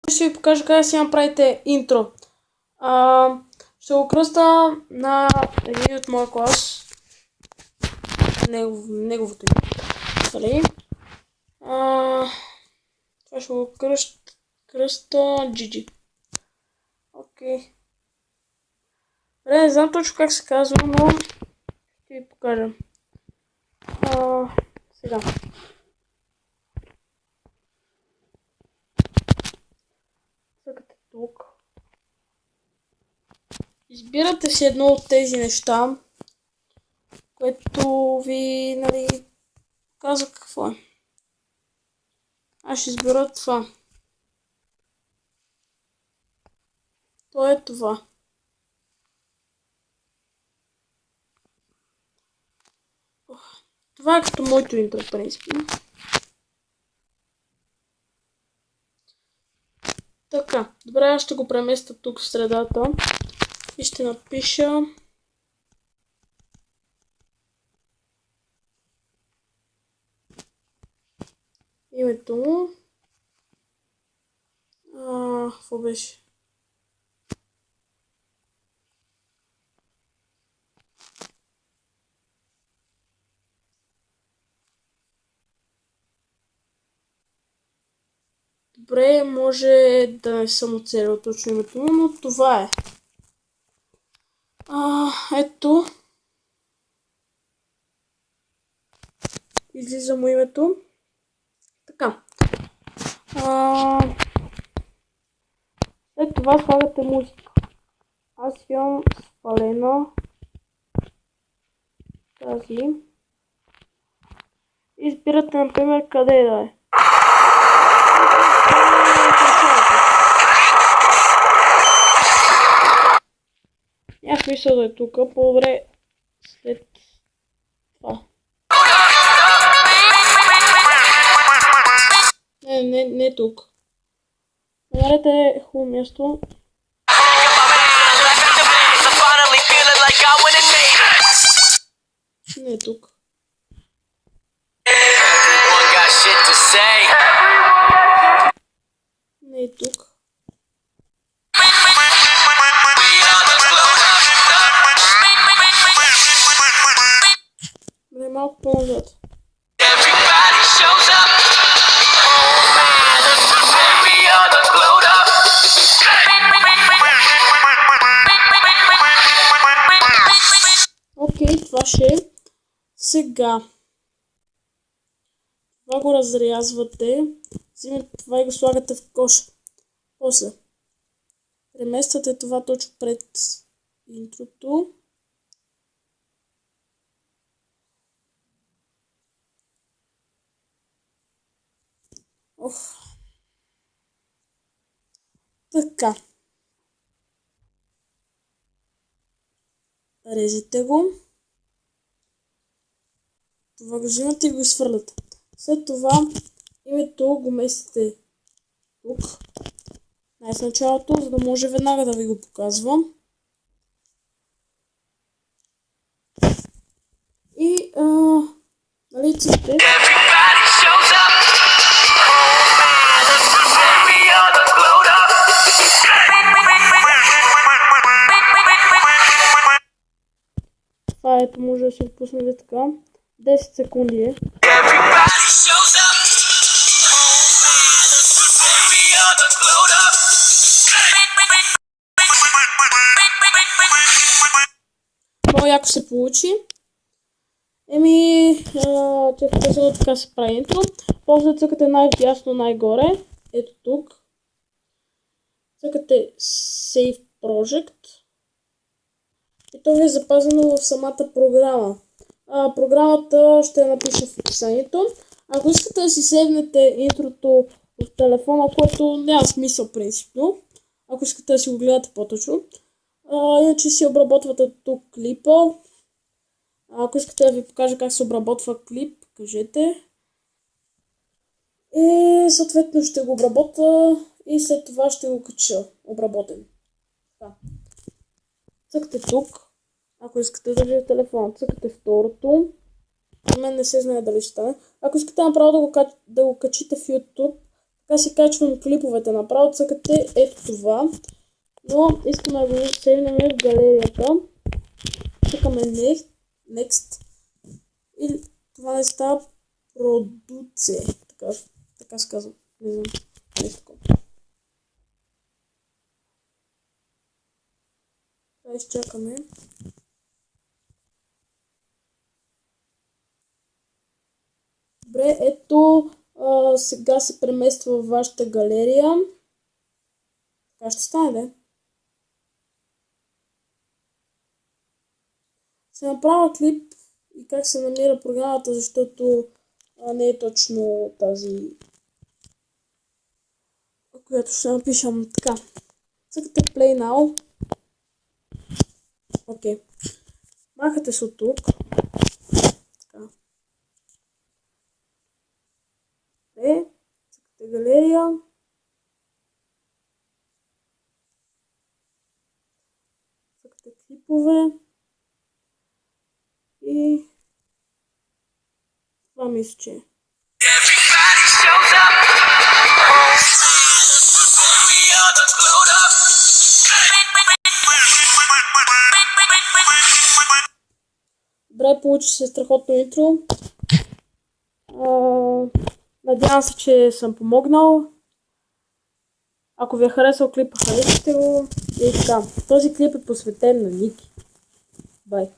Ще ви покажа как си направите интро. Ще го кръста на един от моя клас. Неговото име. Това ще го кръста GG. Окей. Не знам точно как се казва, но ще ви покажа. Сега. Цъкате тук. Избирате си едно от тези неща, което ви, казва какво е. Аз ще избера това. То е това. Това е като моето интро, в принципе. Така, добре, аз ще го преместя тук в средата и ще напиша името му. Какво беше? Добре, може да не съм оцелил точно името му, но това е. Ето. Излиза му името. Така. След това слагате музика. Аз имам свалена тази. Избирате, например, къде да е. Няма смисъл да е тук, по-добре след това. Не тук. Намерете хубаво място. Не тук. Не тук. Не малко по-назад. Окей, това ще е. Сега. Това го разрязвате. Взимате това и го слагате в коша. После. Премествате това точно пред интрото. Така. Режете го. Това го взимате и го изхвърляте. След това името го местите тук. В началото, за да може веднага да ви го показвам. И цъкате. Това ето може да се отпуснете така. 10 секунди е. Много яко се получи. Често казано така се прави интро. После цъкате най-дясно най-горе. Ето тук. Цъкате Save Project. И то ви е запазено в самата програма. Програмата ще я напиша в описанието. Ако искате да си сейвнете интрото в телефона, което няма смисъл принципно, ако искате да си го гледате по-точно, иначе си обработвате тук клипа. Ако искате да ви покажа как се обработва клип, кажете. И съответно ще го обработя и след това ще го кача обработен. Цъкате тук. Ако искате да видите телефона, цъкате второто. За мен не се знае дали ще стане. Ако искате направо да го качите в YouTube, Така си качвам клиповете. Направо цъкате ето това. Но искаме да го сейвнем в галерията. Цъкаме Next. И това не става продуце. Така се казва. Не знам. Нещо такова. Да изчакаме. Добре, ето сега се премества във вашата галерия. Така ще стане, да? Ще направя клип и как се намира програмата, защото не е точно тази, която ще напишем. Така, цъкате Play Now. Окей. Махате се от тук. Така. Цъкате галерия. Цъкате клипове. И това мисля, че е. Добре, получи се страхотно интро. Надявам се, че съм помогнал. Ако ви е харесал клипа, харесайте го. И така, този клип е посветен на Ники. Бай!